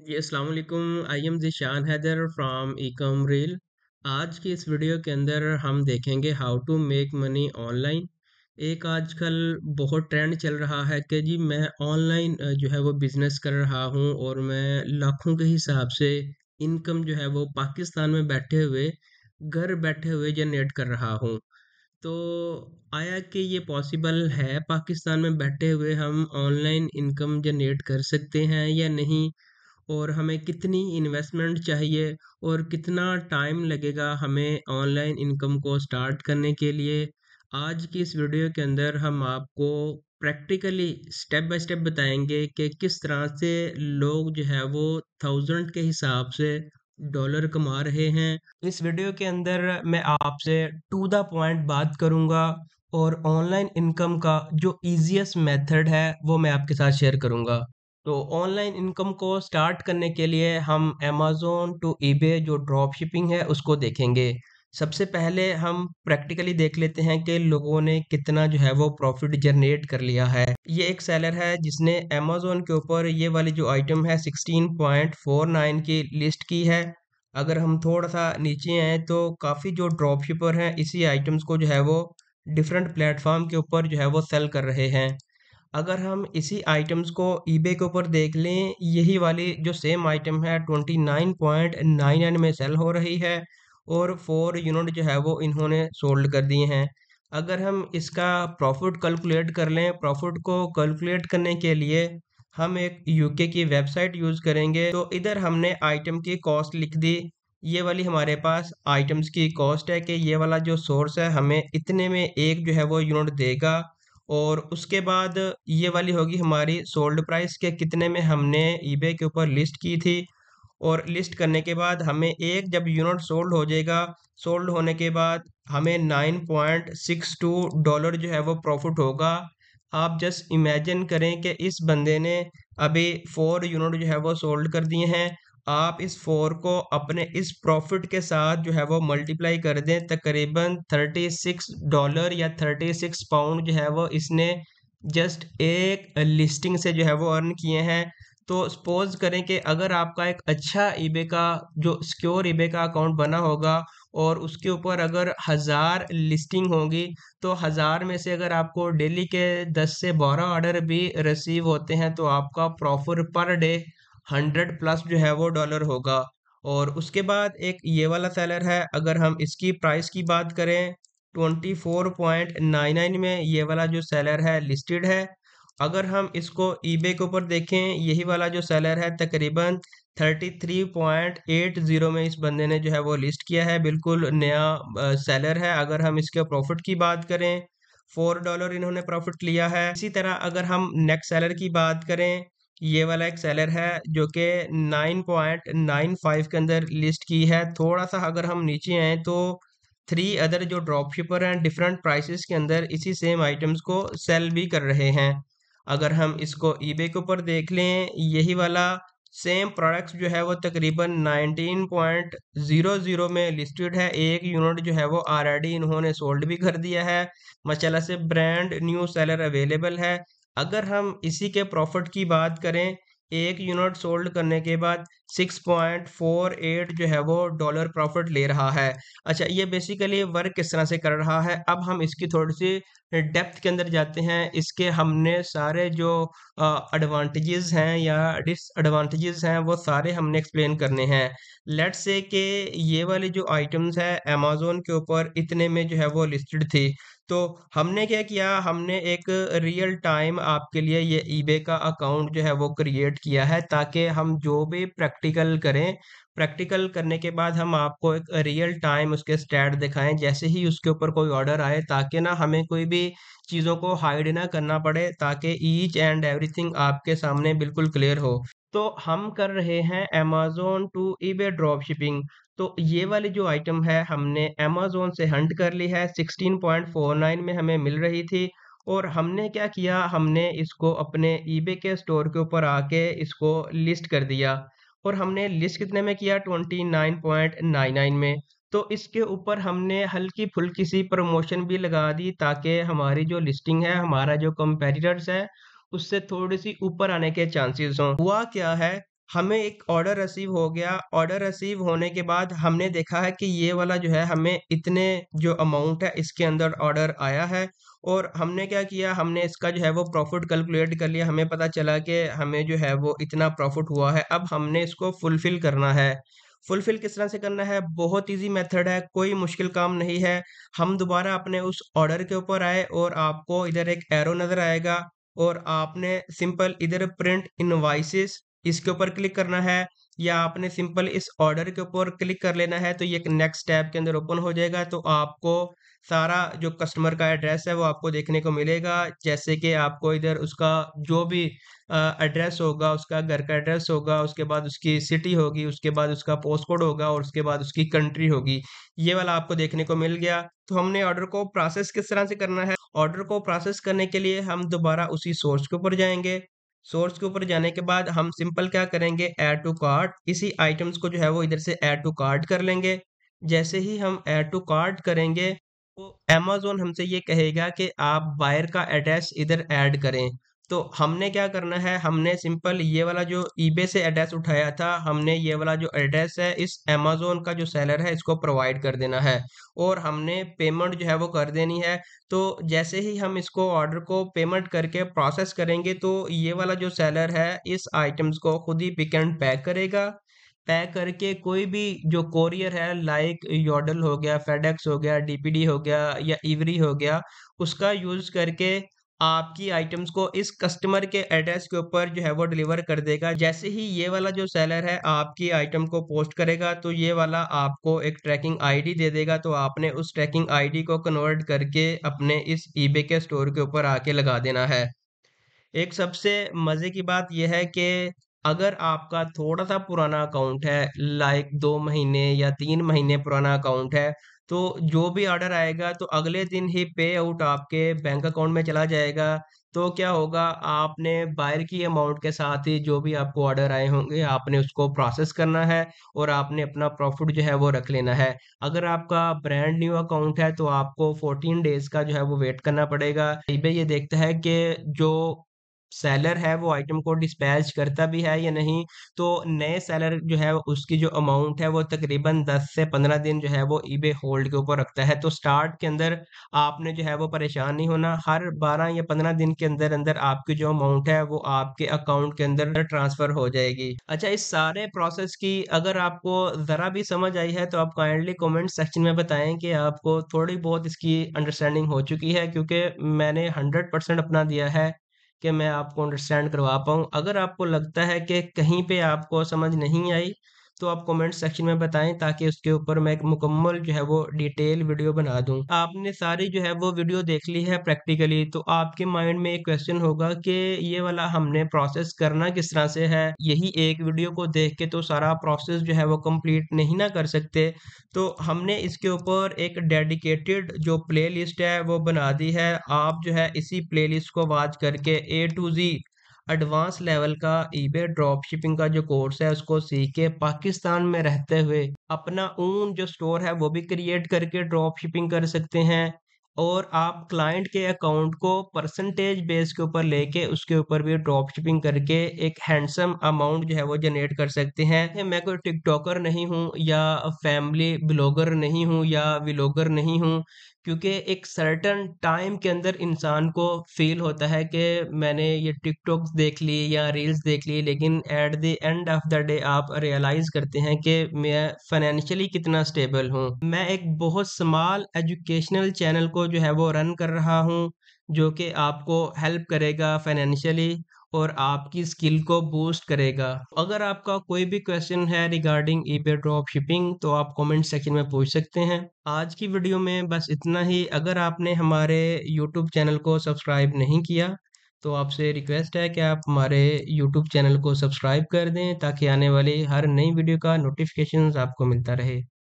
जी अस्सलाम वालेकुम। I am Zishan Haider from ecom reel. आज की इस वीडियो के अंदर हम देखेंगे how to make money online. एक आजकल बहुत ट्रेंड चल रहा है कि जी मैं ऑनलाइन जो है वो बिज़नेस कर रहा हूँ और मैं लाखों के हिसाब से इनकम जो है वो पाकिस्तान में बैठे हुए घर बैठे हुए जनरेट कर रहा हूँ। तो आया कि ये पॉसिबल है पाकिस्तान में बैठे हुए हम ऑनलाइन इनकम जनरेट कर सकते हैं या नहीं? और हमें कितनी इन्वेस्टमेंट चाहिए और कितना टाइम लगेगा हमें ऑनलाइन इनकम को स्टार्ट करने के लिए। आज की इस वीडियो के अंदर हम आपको प्रैक्टिकली स्टेप बाय स्टेप बताएंगे कि किस तरह से लोग जो है वो थाउजेंड के हिसाब से डॉलर कमा रहे हैं। इस वीडियो के अंदर मैं आपसे टू द पॉइंट बात करूंगा और ऑनलाइन इनकम का जो इजीएस्ट मेथड है वो मैं आपके साथ शेयर करूंगा। तो ऑनलाइन इनकम को स्टार्ट करने के लिए हम अमेज़न टू ईबे जो ड्रॉप शिपिंग है उसको देखेंगे। सबसे पहले हम प्रैक्टिकली देख लेते हैं कि लोगों ने कितना जो है वो प्रॉफिट जनरेट कर लिया है। ये एक सेलर है जिसने अमेज़न के ऊपर ये वाली जो आइटम है 16.49 की लिस्ट की है। अगर हम थोड़ा सा नीचे आए तो काफ़ी जो ड्रॉप शिपर हैं इसी आइटम्स को जो है वो डिफरेंट प्लेटफॉर्म के ऊपर जो है वो सेल कर रहे हैं। अगर हम इसी आइटम्स को ईबे के ऊपर देख लें, यही वाली जो सेम आइटम है 29.99 में सेल हो रही है और 4 यूनिट जो है वो इन्होंने सोल्ड कर दिए हैं। अगर हम इसका प्रॉफिट कैलकुलेट कर लें, प्रॉफिट को कैलकुलेट करने के लिए हम एक यूके की वेबसाइट यूज़ करेंगे। तो इधर हमने आइटम की कॉस्ट लिख दी। ये वाली हमारे पास आइटम्स की कॉस्ट है कि ये वाला जो सोर्स है हमें इतने में एक जो है वो यूनिट देगा। और उसके बाद ये वाली होगी हमारी सोल्ड प्राइस के कितने में हमने ईबे के ऊपर लिस्ट की थी। और लिस्ट करने के बाद हमें एक जब यूनिट सोल्ड हो जाएगा, सोल्ड होने के बाद हमें 9.62 डॉलर जो है वो प्रॉफिट होगा। आप जस्ट इमेजिन करें कि इस बंदे ने अभी 4 यूनिट जो है वो सोल्ड कर दिए हैं। आप इस 4 को अपने इस प्रॉफिट के साथ जो है वो मल्टीप्लाई कर दें, तकरीबन 36 डॉलर या 36 पाउंड जो है वो इसने जस्ट एक लिस्टिंग से जो है वो अर्न किए हैं। तो सपोज करें कि अगर आपका एक अच्छा ईबे का जो सिक्योर ईबे का अकाउंट बना होगा और उसके ऊपर अगर 1000 लिस्टिंग होगी, तो 1000 में से अगर आपको डेली के 10 से 12 ऑर्डर भी रिसीव होते हैं तो आपका प्रॉफिट पर डे 100 प्लस जो है वो डॉलर होगा। और उसके बाद एक ये वाला सेलर है, अगर हम इसकी प्राइस की बात करें 24.99 में ये वाला जो सेलर है लिस्टेड है। अगर हम इसको ईबे के ऊपर देखें, यही वाला जो सेलर है तकरीबन 33.80 में इस बंदे ने जो है वो लिस्ट किया है। बिल्कुल नया सेलर है। अगर हम इसके प्रॉफिट की बात करें, 4 डॉलर इन्होंने प्रॉफिट लिया है। इसी तरह अगर हम नेक्स्ट सेलर की बात करें, ये वाला एक सेलर है जो कि 9.95 के अंदर लिस्ट की है। थोड़ा सा अगर हम नीचे आए तो 3 अदर जो ड्रॉप शिपर हैं डिफरेंट प्राइसेस के अंदर इसी सेम आइटम्स को सेल भी कर रहे हैं। अगर हम इसको ईबे के ऊपर देख लें, यही वाला सेम प्रोडक्ट्स जो है वो तकरीबन 19.00 में लिस्टेड है। एक यूनिट जो है वो ऑलरेडी इन्होंने सोल्ड भी कर दिया है। माशाल्लाह से ब्रांड न्यू सेलर अवेलेबल है। अगर हम इसी के प्रॉफिट की बात करें, एक यूनिट सोल्ड करने के बाद 6.48 जो है वो डॉलर प्रॉफिट ले रहा है। अच्छा, ये बेसिकली वर्क किस तरह से कर रहा है, अब हम इसकी थोड़ी सी डेप्थ के अंदर जाते हैं। इसके हमने सारे जो एडवांटेजेस हैं या डिसएडवांटेजेस हैं वो सारे हमने एक्सप्लेन करने हैं। लेट्स से कि ये वाली जो आइटम्स है अमेज़न के ऊपर इतने में जो है वो लिस्टेड थी। तो हमने क्या किया, हमने एक रियल टाइम आपके लिए ये ईबे का अकाउंट जो है वो क्रिएट किया है ताकि हम जो भी प्रैक्टिकल करें, प्रैक्टिकल करने के बाद हम आपको एक रियल टाइम उसके स्टैट दिखाएं जैसे ही उसके ऊपर कोई ऑर्डर आए, ताकि ना हमें कोई भी चीज़ों को हाइड ना करना पड़े, ताकि ईच एंड एवरीथिंग आपके सामने बिल्कुल क्लियर हो। तो हम कर रहे हैं Amazon to eBay drop shipping. तो ये वाली जो आइटम है हमने अमेज़न से हंट कर ली है, 16.49 में हमें मिल रही थी। और हमने क्या किया, हमने इसको अपने ईबे के स्टोर के ऊपर आके इसको लिस्ट कर दिया। और हमने लिस्ट कितने में किया, 29.99 में। तो इसके ऊपर हमने हल्की-फुल्की सी प्रमोशन भी लगा दी ताकि हमारी जो लिस्टिंग है, हमारा जो कंपैटिटर्स है, उससे थोड़ी-सी ऊपर आने के चांसेस हों। हुआ क्या है, हमें एक ऑर्डर रिसीव हो गया, ऑर्डर रिसीव होने के बाद हमने देखा है कि ये वाला जो है हमें इतने जो अमाउंट है इसके अंदर ऑर्डर आया है और हमने क्या किया, हमने इसका जो है वो प्रॉफिट कैलकुलेट कर लिया, हमें पता चला कि हमें जो है वो इतना प्रॉफिट हुआ है। अब हमने इसको फुलफिल करना है। फुलफिल किस तरह से करना है? बहुत ईज़ी मेथड है, कोई मुश्किल काम नहीं है। हम दोबारा अपने उस ऑर्डर के ऊपर आए और आपको इधर एक एरो नज़र आएगा और आपने सिंपल इधर प्रिंट इनवॉइसेस इसके ऊपर क्लिक करना है या आपने सिंपल इस ऑर्डर के ऊपर क्लिक कर लेना है, तो ये एक नेक्स्ट टैब के अंदर ओपन हो जाएगा। तो आपको सारा जो कस्टमर का एड्रेस है वो आपको देखने को मिलेगा। जैसे कि आपको इधर उसका जो भी एड्रेस होगा, उसका घर का एड्रेस होगा, उसके बाद उसकी सिटी होगी, उसके बाद उसका पोस्ट कोड होगा और उसके बाद उसकी कंट्री होगी। ये वाला आपको देखने को मिल गया। तो हमने ऑर्डर को प्रोसेस किस तरह से करना है? ऑर्डर को प्रोसेस करने के लिए हम दोबारा उसी सोर्स के ऊपर जाएँगे। सोर्स के ऊपर जाने के बाद हम सिंपल क्या करेंगे, ऐड टू कार्ट, इसी आइटम्स को जो है वो इधर से ऐड टू कार्ट कर लेंगे। जैसे ही हम ऐड टू कार्ट करेंगे तो अमेज़न हमसे ये कहेगा कि आप बायर का एड्रेस इधर ऐड करें। तो हमने क्या करना है, हमने सिंपल ये वाला जो ईबे से एड्रेस उठाया था, हमने ये वाला जो एड्रेस है इस अमेज़न का जो सेलर है इसको प्रोवाइड कर देना है और हमने पेमेंट जो है वो कर देनी है। तो जैसे ही हम इसको ऑर्डर को पेमेंट करके प्रोसेस करेंगे तो ये वाला जो सेलर है इस आइटम्स को खुद ही पिक एंड पैक करेगा। पैक करके कोई भी जो कोरियर है लाइक यॉडल हो गया, फेडेक्स हो गया, डीपीडी हो गया या इवरी हो गया, उसका यूज़ करके आपकी आइटम्स को इस कस्टमर के एड्रेस के ऊपर जो है वो डिलीवर कर देगा। जैसे ही ये वाला जो सेलर है आपकी आइटम को पोस्ट करेगा तो ये वाला आपको एक ट्रैकिंग आईडी दे देगा, तो आपने उस ट्रैकिंग आईडी को कन्वर्ट करके अपने इस ईबे के स्टोर के ऊपर आके लगा देना है। एक सबसे मज़े की बात ये है कि अगर आपका थोड़ा-सा पुराना अकाउंट है, लाइक 2 महीने या 3 महीने पुराना अकाउंट है, तो जो भी ऑर्डर आएगा तो अगले दिन ही पे आउट आपके बैंक अकाउंट में चला जाएगा। तो क्या होगा, आपने बायर की अमाउंट के साथ ही जो भी आपको ऑर्डर आए होंगे, आपने उसको प्रोसेस करना है और आपने अपना प्रॉफ़िट जो है वो रख लेना है। अगर आपका ब्रांड न्यू अकाउंट है तो आपको 14 डेज़ का जो है वो वेट करना पड़ेगा। ईबे ये देखता है कि जो सेलर है वो आइटम को डिस्पैच करता भी है या नहीं, तो नए सेलर जो है उसकी जो अमाउंट है वो तकरीबन 10 से 15 दिन जो है वो ईबे होल्ड के ऊपर रखता है। तो स्टार्ट के अंदर आपने जो है वो परेशान नहीं होना, हर 12 या 15 दिन के अंदर-अंदर आपकी जो अमाउंट है वो आपके अकाउंट के अंदर ट्रांसफ़र हो जाएगी। अच्छा, इस सारे प्रोसेस की अगर आपको ज़रा भी समझ आई है तो आप काइंडली कमेंट सेक्शन में बताएँ कि आपको थोड़ी बहुत इसकी अंडरस्टैंडिंग हो चुकी है, क्योंकि मैंने 100% अपना दिया है कि मैं आपको अंडरस्टैंड करवा पाऊँ। अगर आपको लगता है कि कहीं पे आपको समझ नहीं आई, तो आप कमेंट सेक्शन में बताएँ ताकि उसके ऊपर मैं एक मुकम्मल जो है वो डिटेल वीडियो बना दूँ। आपने सारी जो है वो वीडियो देख ली है प्रैक्टिकली, तो आपके माइंड में एक क्वेश्चन होगा कि ये वाला हमने प्रोसेस करना किस तरह से है? यही एक वीडियो को देख के तो सारा प्रोसेस जो है वो कंप्लीट नहीं ना कर सकते। तो हमने इसके ऊपर एक डेडिकेटेड जो प्लेलिस्ट है वो बना दी है। आप जो है इसी प्लेलिस्ट को वॉच करके ए टू ज़ी एडवांस लेवल का ईबे ड्रॉप शिपिंग का जो कोर्स है उसको सीख के पाकिस्तान में रहते हुए अपना ओन जो स्टोर है वो भी क्रिएट करके ड्रॉप शिपिंग कर सकते हैं। और आप क्लाइंट के अकाउंट को परसेंटेज बेस के ऊपर लेके उसके ऊपर भी ड्रॉप शिपिंग करके एक हैंडसम अमाउंट जो है वो जनरेट कर सकते हैं। मैं कोई टिकटॉकर नहीं हूँ या फैमिली ब्लॉगर नहीं हूँ या व्लॉगर नहीं हूँ, क्योंकि एक सर्टेन टाइम के अंदर इंसान को फ़ील होता है कि मैंने ये टिकटॉक्स देख ली या रील्स देख ली, लेकिन at the end of the day आप रियलाइज़ करते हैं कि मैं फाइनेंशियली कितना स्टेबल हूँ। मैं एक बहुत स्मॉल एजुकेशनल चैनल को जो है वो रन कर रहा हूँ, जो कि आपको हेल्प करेगा फाइनेंशियली और आपकी स्किल को बूस्ट करेगा। अगर आपका कोई भी क्वेश्चन है रिगार्डिंग ईबे ड्रॉप शिपिंग तो आप कमेंट सेक्शन में पूछ सकते हैं। आज की वीडियो में बस इतना ही। अगर आपने हमारे यूट्यूब चैनल को सब्सक्राइब नहीं किया तो आपसे रिक्वेस्ट है कि आप हमारे यूट्यूब चैनल को सब्सक्राइब कर दें ताकि आने वाली हर नई वीडियो का नोटिफिकेशन आपको मिलता रहे।